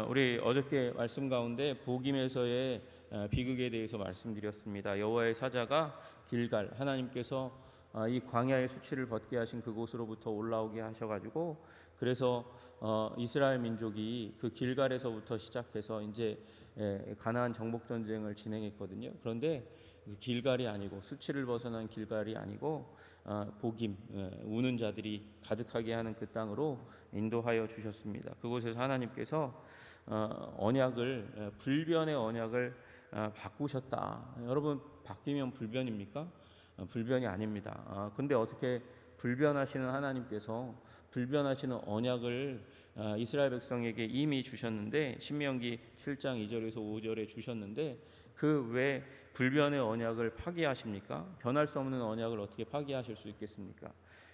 우리 어저께 말씀 가운데 복임에서의 비극에 대해서 말씀드렸습니다. 여호와의 사자가 길갈, 하나님께서 이 광야의 수치를 벗게 하신 그곳으로부터 올라오게 하셔가지고, 그래서 이스라엘 민족이 그 길갈에서부터 시작해서 이제 가나안 정복 전쟁을 진행했거든요. 그런데 길갈이 아니고, 수치를 벗어난 길갈이 아니고 복임, 우는 자들이 가득하게 하는 그 땅으로 인도하여 주셨습니다. 그곳에서 하나님께서 언약을, 불변의 언약을 바꾸셨다. 여러분, 바뀌면 불변입니까? 불변이 아닙니다. 근데 어떻게 불변하시는 하나님께서 불변하시는 언약을 이스라엘 백성에게 이미 주셨는데, 신명기 7장 2절에서 5절에 주셨는데, 그 왜 불변의 언약을 파기하십니까? 변할 수 없는 언약을 어떻게 파기하실 수 있겠습니까?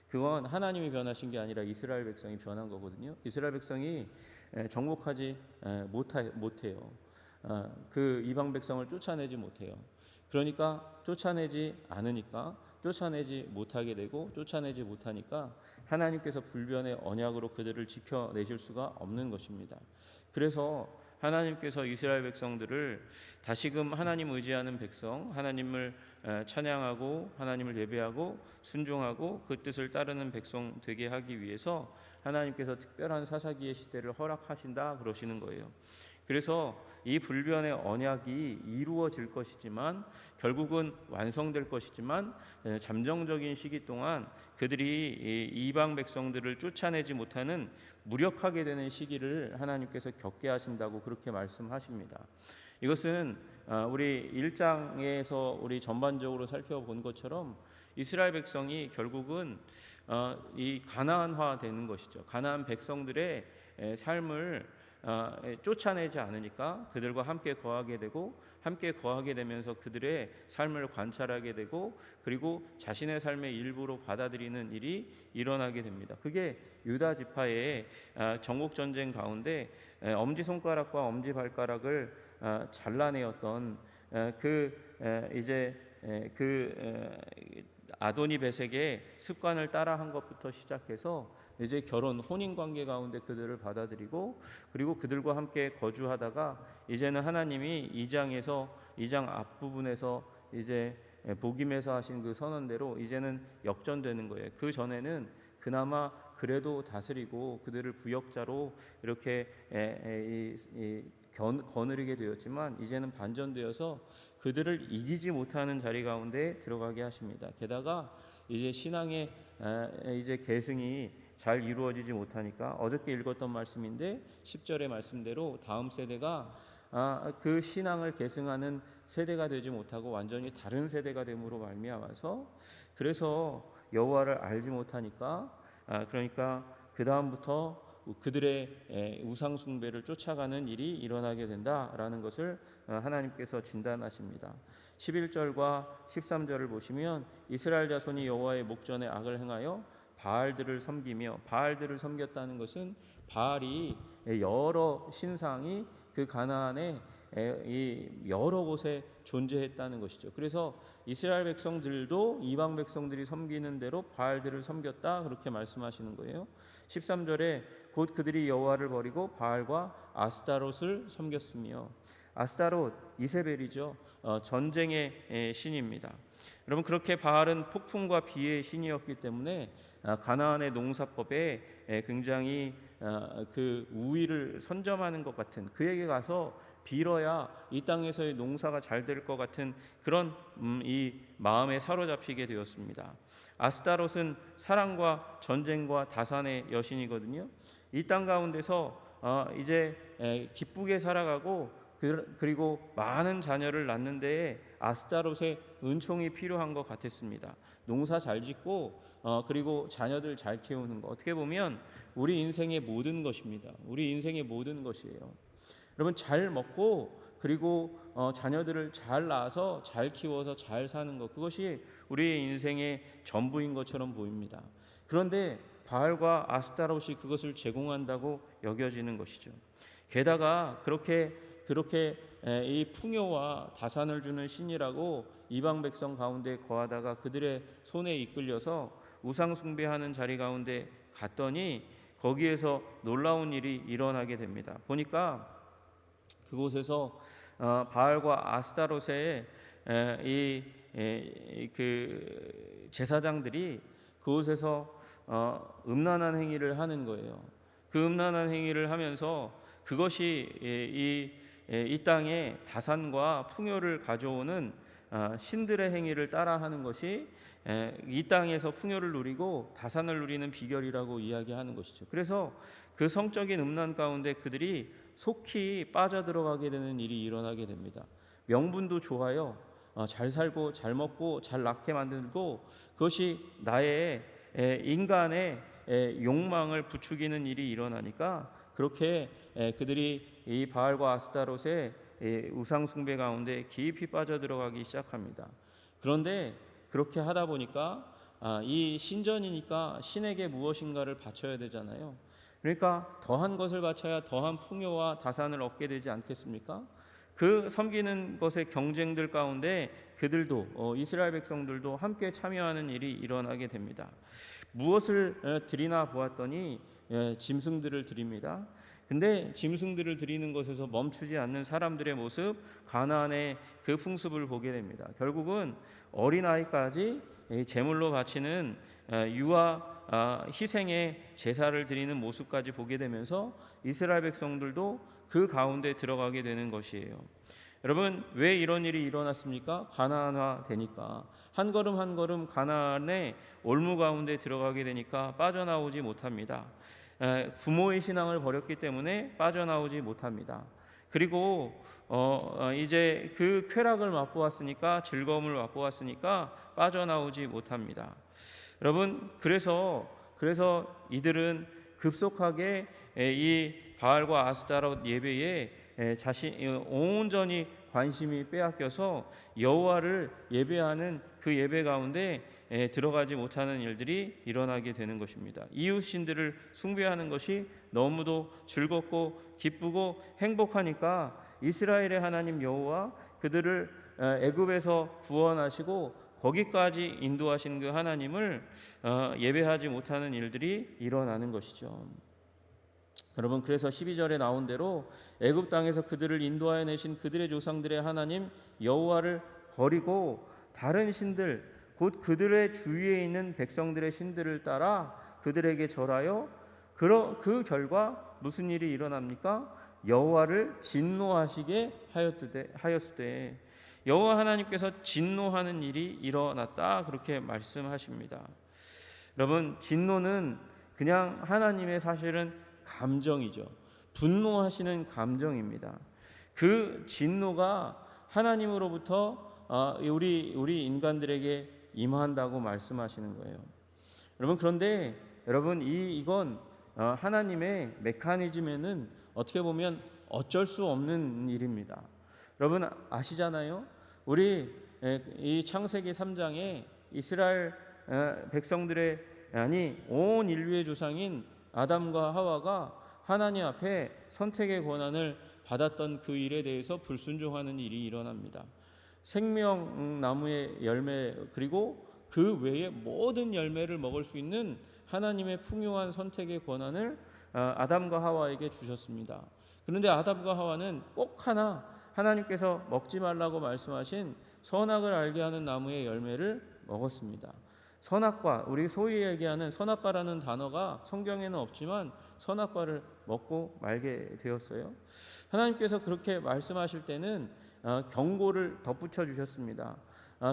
그건 하나님이 변하신 게 아니라 이스라엘 백성이 변한 거거든요. 이스라엘 백성이 정복하지 못해요. 그 이방 백성을 쫓아내지 못해요. 그러니까 쫓아내지 않으니까, 쫓아내지 못하게 되고, 쫓아내지 못하니까 하나님께서 불변의 언약으로 그들을 지켜내실 수가 없는 것입니다. 그래서 하나님께서 이스라엘 백성들을 다시금 하나님 의지하는 백성, 하나님을 찬양하고 하나님을 예배하고 순종하고 그 뜻을 따르는 백성 되게 하기 위해서 하나님께서 특별한 사사기의 시대를 허락하신다 그러시는 거예요. 그래서 이 불변의 언약이 이루어질 것이지만, 결국은 완성될 것이지만, 잠정적인 시기 동안 그들이 이방 백성들을 쫓아내지 못하는 무력하게 되는 시기를 하나님께서 겪게 하신다고 그렇게 말씀하십니다. 이것은 우리 1장에서 우리 전반적으로 살펴본 것처럼 이스라엘 백성이 결국은 이 가나안화 되는 것이죠. 가나안 백성들의 삶을 쫓아내지 않으니까 그들과 함께 거하게 되고, 함께 거하게 되면서 그들의 삶을 관찰하게 되고, 그리고 자신의 삶의 일부로 받아들이는 일이 일어나게 됩니다. 그게 유다 지파의 정복 전쟁 가운데 엄지 손가락과 엄지 발가락을 잘라내었던 아도니 베색의 습관을 따라한 것부터 시작해서 이제 결혼, 혼인 관계 가운데 그들을 받아들이고, 그리고 그들과 함께 거주하다가 이제는 하나님이 2장 앞부분에서 이제 복임에서 하신 그 선언대로 이제는 역전되는 거예요. 그 전에는 그나마 그래도 다스리고 그들을 부역자로 이렇게 거느리게 되었지만, 이제는 반전되어서 그들을 이기지 못하는 자리 가운데 들어가게 하십니다. 게다가 이제 신앙의 이제 계승이 잘 이루어지지 못하니까, 어저께 읽었던 말씀인데 10절의 말씀대로 다음 세대가 그 신앙을 계승하는 세대가 되지 못하고 완전히 다른 세대가 됨으로 말미암아서, 그래서 여호와를 알지 못하니까, 그러니까 그 다음부터 그들의 우상 숭배를 쫓아가는 일이 일어나게 된다라는 것을 하나님께서 진단하십니다. 11절과 13절을 보시면, 이스라엘 자손이 여호와의 목전에 악을 행하여 바알들을 섬기며, 바알들을 섬겼다는 것은 바알이 여러 신상이 그 가나안에 여러 곳에 존재했다는 것이죠. 그래서 이스라엘 백성들도 이방 백성들이 섬기는 대로 바알들을 섬겼다 그렇게 말씀하시는 거예요. 13절에 곧 그들이 여호와를 버리고 바알과 아스타롯을 섬겼으며, 아스타롯 이세벨이죠. 전쟁의 신입니다. 여러분, 그렇게 바알은 폭풍과 비의 신이었기 때문에 가나안의 농사법에 굉장히 그 우위를 선점하는 것 같은, 그에게 가서 빌어야 이 땅에서의 농사가 잘 될 것 같은 그런 이 마음에 사로잡히게 되었습니다. 아스타롯은 사랑과 전쟁과 다산의 여신이거든요. 이 땅 가운데서 이제 기쁘게 살아가고, 그리고 많은 자녀를 낳는 데에 아스타롯의 은총이 필요한 것 같았습니다. 농사 잘 짓고 그리고 자녀들 잘 키우는 것, 어떻게 보면 우리 인생의 모든 것입니다. 우리 인생의 모든 것이에요. 여러분, 잘 먹고 그리고 자녀들을 잘 낳아서 잘 키워서 잘 사는 것, 그것이 우리의 인생의 전부인 것처럼 보입니다. 그런데 바알과 아스타롯이 그것을 제공한다고 여겨지는 것이죠. 게다가 그렇게 이 풍요와 다산을 주는 신이라고 이방 백성 가운데 거하다가 그들의 손에 이끌려서 우상 숭배하는 자리 가운데 갔더니, 거기에서 놀라운 일이 일어나게 됩니다. 보니까 그곳에서 바알과 아스타롯의 그 제사장들이 그곳에서 음란한 행위를 하는 거예요. 그 음란한 행위를 하면서 그것이 이 땅에 다산과 풍요를 가져오는 신들의 행위를 따라하는 것이 이 땅에서 풍요를 누리고 다산을 누리는 비결이라고 이야기하는 것이죠. 그래서 그 성적인 음란 가운데 그들이 속히 빠져들어가게 되는 일이 일어나게 됩니다. 명분도 좋아요. 잘 살고 잘 먹고 잘 낳게 만들고 그것이 나의 인간의 욕망을 부추기는 일이 일어나니까 그렇게 그들이 이 바알과 아스타롯의 우상 숭배 가운데 깊이 빠져들어가기 시작합니다. 그런데 그렇게 하다 보니까 이 신전이니까 신에게 무엇인가를 바쳐야 되잖아요. 그러니까 더한 것을 바쳐야 더한 풍요와 다산을 얻게 되지 않겠습니까? 그 섬기는 것의 경쟁들 가운데 그들도 이스라엘 백성들도 함께 참여하는 일이 일어나게 됩니다. 무엇을 드리나 보았더니 짐승들을 드립니다. 근데 짐승들을 드리는 것에서 멈추지 않는 사람들의 모습, 가나안의 그 풍습을 보게 됩니다. 결국은 어린아이까지 제물로 바치는 유아 희생의 제사를 드리는 모습까지 보게 되면서 이스라엘 백성들도 그 가운데 들어가게 되는 것이에요. 여러분, 왜 이런 일이 일어났습니까? 가나안화 되니까 한 걸음 한 걸음 가나안의 올무 가운데 들어가게 되니까 빠져나오지 못합니다. 부모의 신앙을 버렸기 때문에 빠져나오지 못합니다. 그리고 이제 그 쾌락을 맛보았으니까, 즐거움을 맛보았으니까 빠져나오지 못합니다. 여러분, 그래서 이들은 급속하게 이 바알과 아스타롯 예배에 온전히 관심이 빼앗겨서 여호와를 예배하는 그 예배 가운데 들어가지 못하는 일들이 일어나게 되는 것입니다. 이웃신들을 숭배하는 것이 너무도 즐겁고 기쁘고 행복하니까 이스라엘의 하나님 여호와 그들을 애굽에서 구원하시고 거기까지 인도하신 그 하나님을 예배하지 못하는 일들이 일어나는 것이죠. 여러분, 그래서 12절에 나온 대로 애굽 땅에서 그들을 인도하여 내신 그들의 조상들의 하나님 여호와를 버리고 다른 신들 곧 그들의 주위에 있는 백성들의 신들을 따라 그들에게 절하여 그 결과 무슨 일이 일어납니까? 여호와를 진노하시게 하였으되 여호와 하나님께서 진노하는 일이 일어났다, 그렇게 말씀하십니다. 여러분, 진노는 그냥 하나님의 사실은 감정이죠. 분노하시는 감정입니다. 그 진노가 하나님으로부터 우리 인간들에게 임한다고 말씀하시는 거예요. 여러분, 그런데 여러분 이건 하나님의 메커니즘에는 어떻게 보면 어쩔 수 없는 일입니다. 여러분 아시잖아요. 우리 이 창세기 3장에 이스라엘 백성들의 온 인류의 조상인 아담과 하와가 하나님 앞에 선택의 권한을 받았던 그 일에 대해서 불순종하는 일이 일어납니다. 생명나무의 열매 그리고 그 외에 모든 열매를 먹을 수 있는 하나님의 풍요한 선택의 권한을 아담과 하와에게 주셨습니다. 그런데 아담과 하와는 꼭 하나 하나님께서 먹지 말라고 말씀하신 선악을 알게 하는 나무의 열매를 먹었습니다. 선악과, 우리 소위 얘기하는 선악과라는 단어가 성경에는 없지만 선악과를 먹고 말게 되었어요. 하나님께서 그렇게 말씀하실 때는 경고를 덧붙여 주셨습니다.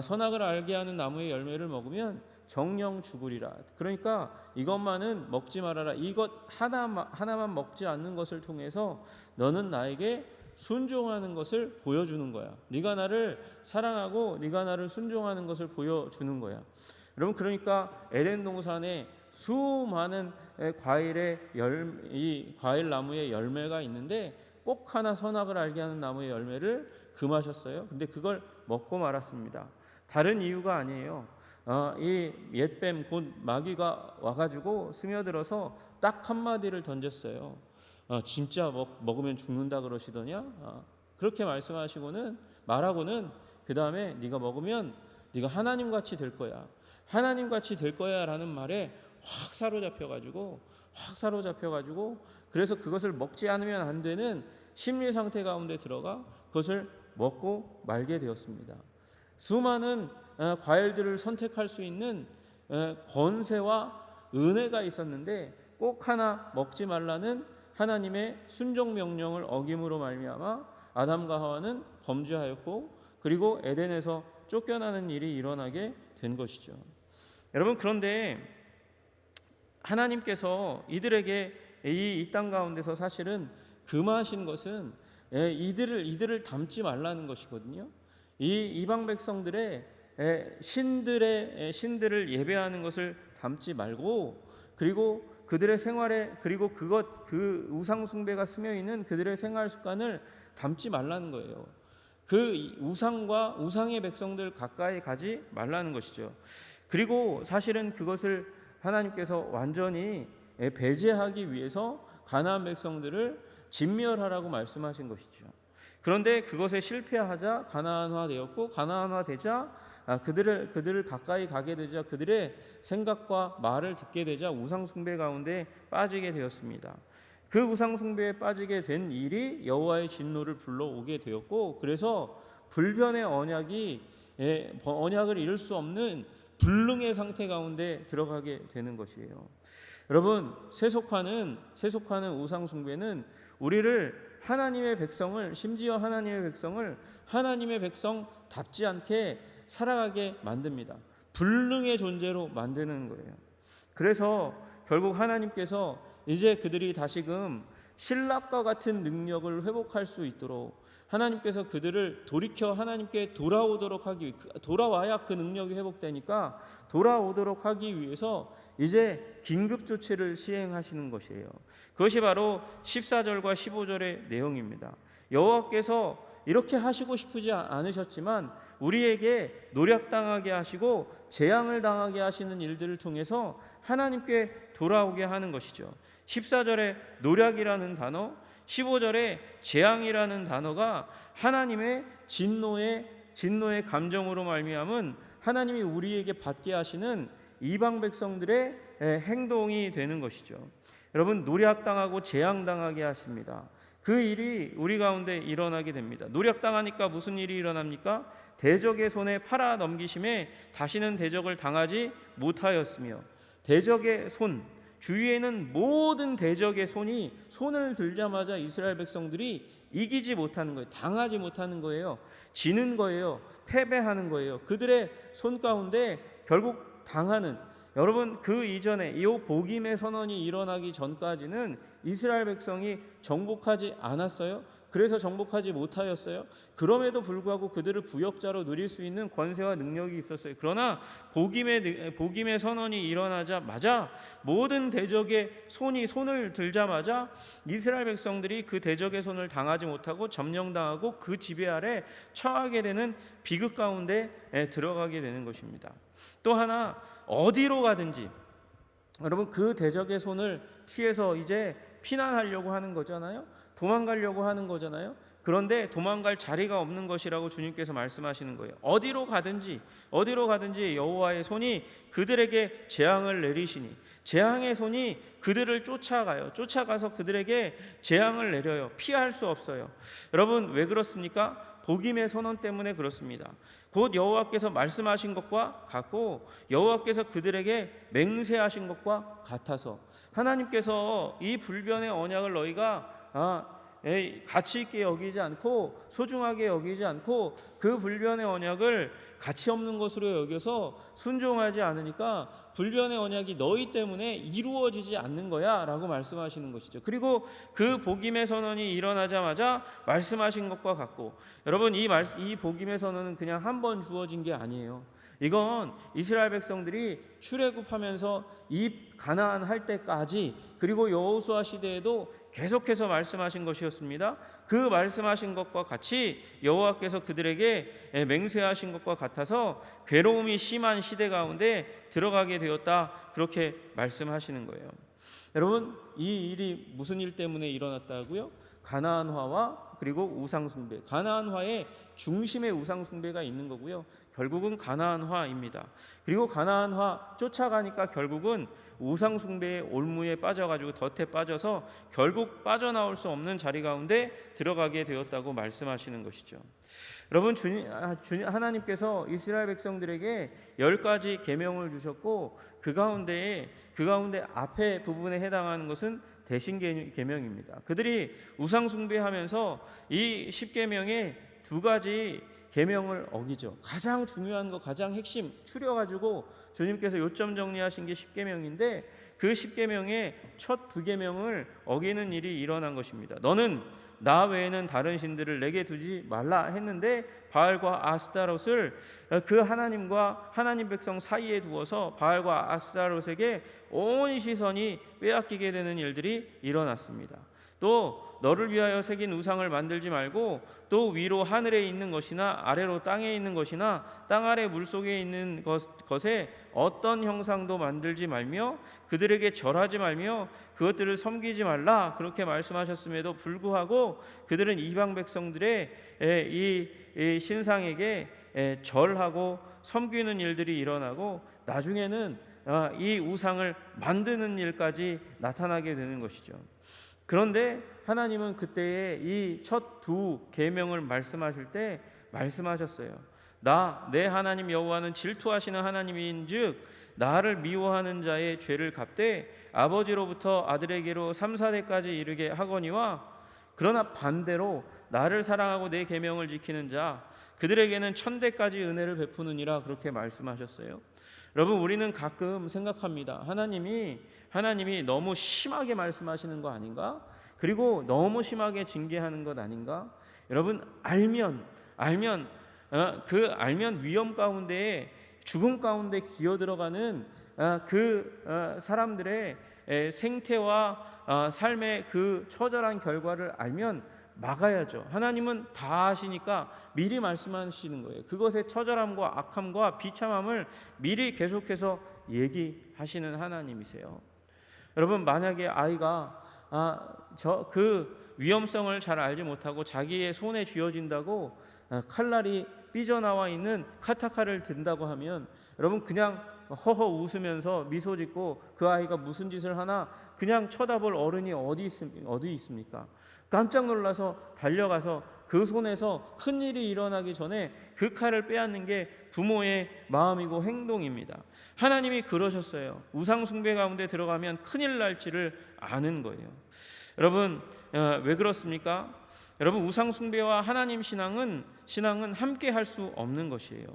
선악을 알게 하는 나무의 열매를 먹으면 정령 죽으리라. 그러니까 이것만은 먹지 말아라. 이것 하나만 먹지 않는 것을 통해서 너는 나에게 순종하는 것을 보여주는 거야. 네가 나를 사랑하고 네가 나를 순종하는 것을 보여주는 거야. 여러분, 그러니까 에덴 동산에 수많은 이 과일 나무의 열매가 있는데 꼭 하나 선악을 알게 하는 나무의 열매를 금하셨어요. 근데 그걸 먹고 말았습니다. 다른 이유가 아니에요. 이 옛뱀 곧 마귀가 와가지고 스며들어서 딱 한마디를 던졌어요. 진짜 먹으면 죽는다 그러시더냐? 그렇게 말하고는 그 다음에 네가 먹으면 네가 하나님같이 될 거야. 하나님같이 될 거야 라는 말에 확 사로잡혀가지고 확 사로잡혀가지고 그래서 그것을 먹지 않으면 안 되는 심리 상태 가운데 들어가 그것을 먹고 말게 되었습니다. 수많은 과일들을 선택할 수 있는 권세와 은혜가 있었는데 꼭 하나 먹지 말라는 하나님의 순종 명령을 어김으로 말미암아 아담과 하와는 범죄하였고 그리고 에덴에서 쫓겨나는 일이 일어나게 된 것이죠. 여러분, 그런데 하나님께서 이들에게 이 땅 가운데서 사실은 금하신 것은 이들을 닮지 말라는 것이거든요. 이 이방 백성들의 신들을 예배하는 것을 닮지 말고, 그리고 그들의 생활에, 그리고 그 우상 숭배가 스며 있는 그들의 생활 습관을 닮지 말라는 거예요. 그 우상과 우상의 백성들 가까이 가지 말라는 것이죠. 그리고 사실은 그것을 하나님께서 완전히 배제하기 위해서 가나안 백성들을 진멸하라고 말씀하신 것이죠. 그런데 그것에 실패하자 가나안화 되었고, 가나안화 되자 그들을 가까이 가게 되자 그들의 생각과 말을 듣게 되자 우상 숭배 가운데 빠지게 되었습니다. 그 우상 숭배에 빠지게 된 일이 여호와의 진노를 불러오게 되었고, 그래서 불변의 언약을 이룰 수 없는 불능의 상태 가운데 들어가게 되는 것이에요. 여러분, 세속화는 우상 숭배는 우리를 하나님의 백성을, 심지어 하나님의 백성을 하나님의 백성답지 않게 살아가게 만듭니다. 불능의 존재로 만드는 거예요. 그래서 결국 하나님께서 이제 그들이 다시금 신랍과 같은 능력을 회복할 수 있도록 하나님께서 그들을 돌이켜 하나님께 돌아와야 그 능력이 회복되니까 돌아오도록 하기 위해서 이제 긴급 조치를 시행하시는 것이에요. 그것이 바로 14절과 15절의 내용입니다. 여호와께서 이렇게 하시고 싶지 않으셨지만 우리에게 노략당하게 하시고 재앙을 당하게 하시는 일들을 통해서 하나님께 돌아오게 하는 것이죠. 14절에 노략이라는 단어, 15절에 재앙이라는 단어가 하나님의 진노의 감정으로 말미암은 하나님이 우리에게 받게 하시는 이방 백성들의 행동이 되는 것이죠. 여러분, 노략당하고 재앙당하게 하십니다. 그 일이 우리 가운데 일어나게 됩니다. 노략당하니까 무슨 일이 일어납니까? 대적의 손에 팔아 넘기심에 다시는 대적을 당하지 못하였으며, 대적의 손, 주위에는 모든 대적의 손을 들자마자 이스라엘 백성들이 이기지 못하는 거예요. 당하지 못하는 거예요. 지는 거예요. 패배하는 거예요. 그들의 손 가운데 결국 당하는, 여러분, 그 이전에 이 복임의 선언이 일어나기 전까지는 이스라엘 백성이 정복하지 않았어요. 그래서 정복하지 못하였어요. 그럼에도 불구하고 그들을 부역자로 누릴 수 있는 권세와 능력이 있었어요. 그러나 복임의 선언이 일어나자마자 모든 대적의 손을 들자마자 이스라엘 백성들이 그 대적의 손을 당하지 못하고 점령당하고 그 지배 아래 처하게 되는 비극 가운데 들어가게 되는 것입니다. 또 하나, 어디로 가든지, 여러분, 그 대적의 손을 피해서 이제 피난하려고 하는 거잖아요. 도망가려고 하는 거잖아요. 그런데 도망갈 자리가 없는 것이라고 주님께서 말씀하시는 거예요. 어디로 가든지 여호와의 손이 그들에게 재앙을 내리시니, 재앙의 손이 그들을 쫓아가서 그들에게 재앙을 내려요. 피할 수 없어요. 여러분, 왜 그렇습니까? 복임의 선언 때문에 그렇습니다. 곧 여호와께서 말씀하신 것과 같고 여호와께서 그들에게 맹세하신 것과 같아서, 하나님께서 이 불변의 언약을 너희가 가치 있게 여기지 않고 소중하게 여기지 않고 그 불변의 언약을 가치 없는 것으로 여겨서 순종하지 않으니까 불변의 언약이 너희 때문에 이루어지지 않는 거야 라고 말씀하시는 것이죠. 그리고 그 복임의 선언이 일어나자마자 말씀하신 것과 같고, 여러분, 이 복임의 선언은 그냥 한 번 주어진 게 아니에요. 이건 이스라엘 백성들이 출애굽하면서 이 가나안 할 때까지, 그리고 여호수아 시대에도 계속해서 말씀하신 것이었습니다. 그 말씀하신 것과 같이 여호와께서 그들에게 맹세하신 것과 같아서 괴로움이 심한 시대 가운데 들어가게 되었다, 그렇게 말씀하시는 거예요. 여러분, 이 일이 무슨 일 때문에 일어났다고요? 가나안화와 그리고 우상숭배. 가나안화의 중심에 우상숭배가 있는 거고요. 결국은 가나안화입니다. 그리고 가나안화 쫓아가니까 결국은 우상숭배의 올무에 빠져가지고 덫에 빠져서 결국 빠져나올 수 없는 자리 가운데 들어가게 되었다고 말씀하시는 것이죠. 여러분, 하나님께서 이스라엘 백성들에게 10가지 계명을 주셨고 그 가운데 앞에 부분에 해당하는 것은 대신 계명입니다. 그들이 우상 숭배하면서 이 10계명의 2가지 계명을 어기죠. 가장 중요한 거, 가장 핵심 추려가지고 주님께서 요점 정리하신 게 10계명인데 그 10계명의 첫 2계명을 어기는 일이 일어난 것입니다. 너는 나 외에는 다른 신들을 내게 두지 말라 했는데 바알과 아스타롯을 그 하나님과 하나님 백성 사이에 두어서 바알과 아스타롯에게 온 시선이 빼앗기게 되는 일들이 일어났습니다. 또 너를 위하여 새긴 우상을 만들지 말고 또 위로 하늘에 있는 것이나 아래로 땅에 있는 것이나 땅 아래 물속에 있는 것에 어떤 형상도 만들지 말며 그들에게 절하지 말며 그것들을 섬기지 말라 그렇게 말씀하셨음에도 불구하고 그들은 이방 백성들의 이 신상에게 절하고 섬기는 일들이 일어나고 나중에는 이 우상을 만드는 일까지 나타나게 되는 것이죠. 그런데 하나님은 그때에 이 첫 2계명을 말씀하실 때 말씀하셨어요. 내 하나님 여호와는 질투하시는 하나님인즉 나를 미워하는 자의 죄를 갚되 아버지로부터 아들에게로 3, 4대까지 이르게 하거니와 그러나 반대로 나를 사랑하고 내 계명을 지키는 자 그들에게는 1000대까지 은혜를 베푸느니라 그렇게 말씀하셨어요. 여러분, 우리는 가끔 생각합니다. 하나님이 너무 심하게 말씀하시는 거 아닌가? 그리고 너무 심하게 징계하는 것 아닌가? 여러분, 알면 위험 가운데에 죽음 가운데 기어 들어가는 사람들의 생태와 삶의 그 처절한 결과를 알면 막아야죠. 하나님은 다 아시니까 미리 말씀하시는 거예요. 그것의 처절함과 악함과 비참함을 미리 계속해서 얘기하시는 하나님이세요. 여러분, 만약에 아이가 그 위험성을 잘 알지 못하고 자기의 손에 쥐어진다고 칼날이 삐져나와 있는 카타카를 든다고 하면 여러분 그냥 허허 웃으면서 미소 짓고 그 아이가 무슨 짓을 하나 그냥 쳐다볼 어른이 어디 있습니까? 깜짝 놀라서 달려가서 그 손에서 큰일이 일어나기 전에 그 칼을 빼앗는 게 부모의 마음이고 행동입니다. 하나님이 그러셨어요. 우상 숭배 가운데 들어가면 큰일 날지를 아는 거예요. 여러분, 왜 그렇습니까? 여러분, 우상 숭배와 하나님 신앙은 함께 할 수 없는 것이에요.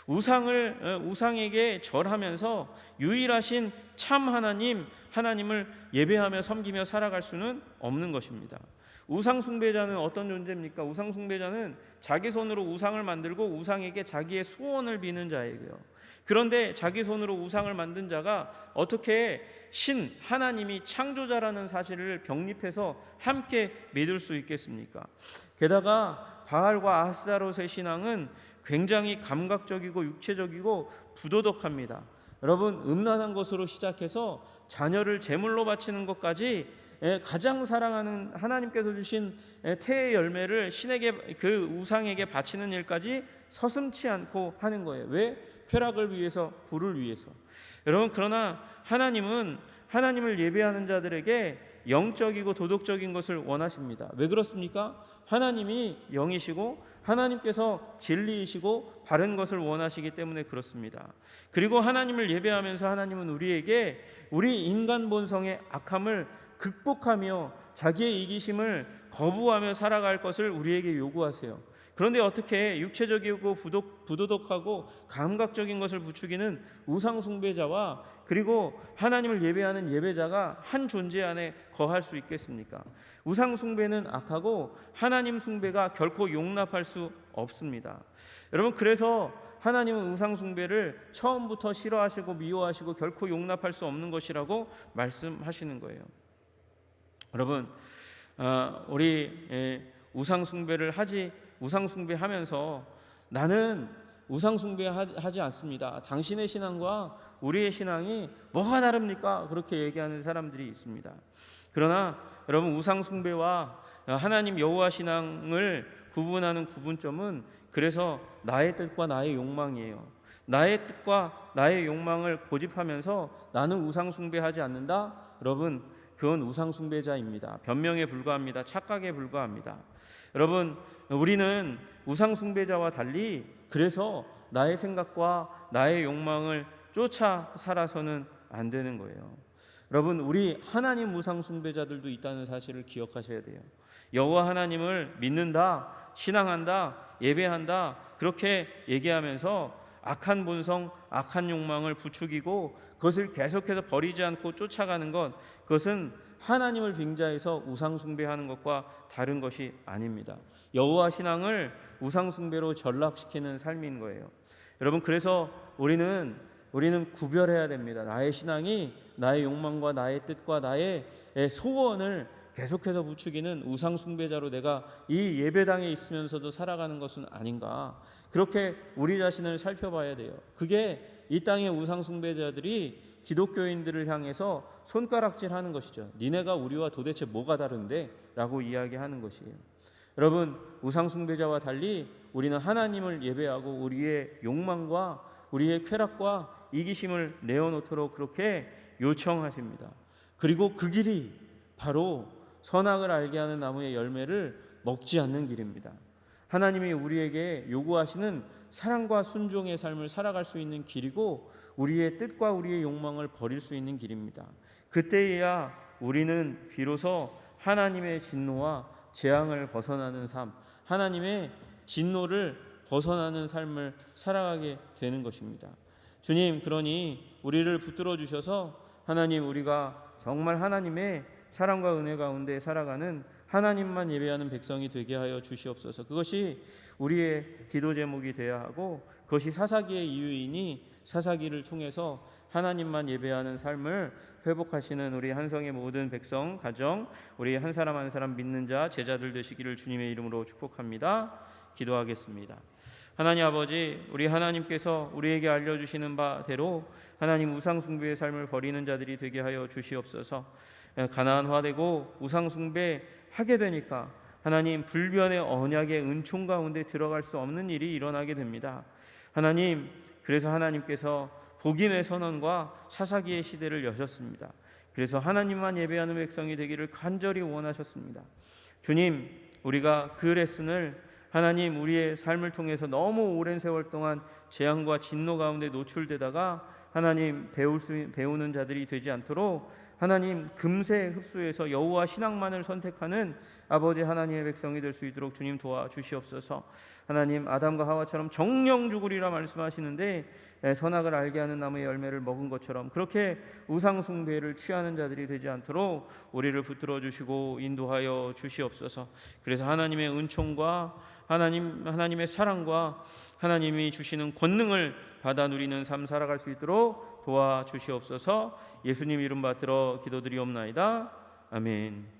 우상에게 절하면서 유일하신 참 하나님을 예배하며 섬기며 살아갈 수는 없는 것입니다. 우상 숭배자는 어떤 존재입니까? 우상 숭배자는 자기 손으로 우상을 만들고 우상에게 자기의 소원을 비는 자예요. 그런데 자기 손으로 우상을 만든 자가 어떻게 하나님이 창조자라는 사실을 병립해서 함께 믿을 수 있겠습니까? 게다가 바알과 아스타롯의 신앙은 굉장히 감각적이고 육체적이고 부도덕합니다. 여러분, 음란한 것으로 시작해서 자녀를 제물로 바치는 것까지 가장 사랑하는 하나님께서 주신 태의 열매를 신에게 그 우상에게 바치는 일까지 서슴지 않고 하는 거예요. 왜? 쾌락을 위해서, 부를 위해서. 여러분, 그러나 하나님을 예배하는 자들에게 영적이고 도덕적인 것을 원하십니다. 왜 그렇습니까? 하나님이 영이시고 하나님께서 진리이시고 바른 것을 원하시기 때문에 그렇습니다. 그리고 하나님을 예배하면서 하나님은 우리에게 우리 인간 본성의 악함을 극복하며 자기의 이기심을 거부하며 살아갈 것을 우리에게 요구하세요. 그런데 어떻게 육체적이고 부도덕하고 감각적인 것을 부추기는 우상 숭배자와 그리고 하나님을 예배하는 예배자가 한 존재 안에 거할 수 있겠습니까? 우상 숭배는 악하고 하나님 숭배가 결코 용납할 수 없습니다. 여러분, 그래서 하나님은 우상 숭배를 처음부터 싫어하시고 미워하시고 결코 용납할 수 없는 것이라고 말씀하시는 거예요. 여러분, 우리 우상 숭배하면서 나는 우상 숭배하지 않습니다. 당신의 신앙과 우리의 신앙이 뭐가 다릅니까? 그렇게 얘기하는 사람들이 있습니다. 그러나 여러분, 우상 숭배와 하나님 여호와 신앙을 구분하는 구분점은 그래서 나의 뜻과 나의 욕망이에요. 나의 뜻과 나의 욕망을 고집하면서 나는 우상 숭배하지 않는다. 여러분, 그건 우상 숭배자입니다. 변명에 불과합니다. 착각에 불과합니다. 여러분, 우리는 우상 숭배자와 달리 그래서 나의 생각과 나의 욕망을 쫓아 살아서는 안 되는 거예요. 여러분, 우리 하나님 우상 숭배자들도 있다는 사실을 기억하셔야 돼요. 여호와 하나님을 믿는다, 신앙한다, 예배한다 그렇게 얘기하면서 악한 본성, 악한 욕망을 부추기고 그것을 계속해서 버리지 않고 쫓아가는 것, 그것은 하나님을 빙자해서 우상 숭배하는 것과 다른 것이 아닙니다. 여호와 신앙을 우상 숭배로 전락시키는 삶인 거예요. 여러분, 그래서 우리는 구별해야 됩니다. 나의 신앙이 나의 욕망과 나의 뜻과 나의 소원을 계속해서 부추기는 우상 숭배자로 내가 이 예배당에 있으면서도 살아가는 것은 아닌가, 그렇게 우리 자신을 살펴봐야 돼요. 그게 이 땅의 우상 숭배자들이 기독교인들을 향해서 손가락질하는 것이죠. 니네가 우리와 도대체 뭐가 다른데? 라고 이야기하는 것이에요. 여러분, 우상 숭배자와 달리 우리는 하나님을 예배하고 우리의 욕망과 우리의 쾌락과 이기심을 내어놓도록 그렇게 요청하십니다. 그리고 그 길이 바로 선악을 알게 하는 나무의 열매를 먹지 않는 길입니다. 하나님이 우리에게 요구하시는 사랑과 순종의 삶을 살아갈 수 있는 길이고 우리의 뜻과 우리의 욕망을 버릴 수 있는 길입니다. 그때야 우리는 비로소 하나님의 진노와 재앙을 벗어나는 삶, 하나님의 진노를 벗어나는 삶을 살아가게 되는 것입니다. 주님, 그러니 우리를 붙들어 주셔서 하나님, 우리가 정말 하나님의 사랑과 은혜 가운데 살아가는 하나님만 예배하는 백성이 되게 하여 주시옵소서. 그것이 우리의 기도 제목이 되어야 하고 그것이 사사기의 이유이니 사사기를 통해서 하나님만 예배하는 삶을 회복하시는 우리 한성의 모든 백성, 가정, 우리 한 사람 한 사람 믿는 자, 제자들 되시기를 주님의 이름으로 축복합니다. 기도하겠습니다. 하나님 아버지, 우리 하나님께서 우리에게 알려주시는 바대로 하나님 우상 숭배의 삶을 버리는 자들이 되게 하여 주시옵소서. 가나안화되고 우상 숭배하게 되니까 하나님 불변의 언약의 은총 가운데 들어갈 수 없는 일이 일어나게 됩니다. 하나님, 그래서 하나님께서 복임의 선언과 사사기의 시대를 여셨습니다. 그래서 하나님만 예배하는 백성이 되기를 간절히 원하셨습니다. 주님, 우리가 그 레슨을 하나님 우리의 삶을 통해서 너무 오랜 세월 동안 재앙과 진노 가운데 노출되다가 하나님 배우는 자들이 되지 않도록 하나님 금세 흡수해서 여호와 신앙만을 선택하는 아버지 하나님의 백성이 될 수 있도록 주님 도와주시옵소서. 하나님, 아담과 하와처럼 정령 죽으리라 말씀하시는데 선악을 알게 하는 나무의 열매를 먹은 것처럼 그렇게 우상 숭배를 취하는 자들이 되지 않도록 우리를 붙들어 주시고 인도하여 주시옵소서. 그래서 하나님의 은총과 하나님의 사랑과 하나님이 주시는 권능을 받아 누리는 삶 살아갈 수 있도록 도와주시옵소서. 예수님 이름 받들어 기도드리옵나이다. 아멘.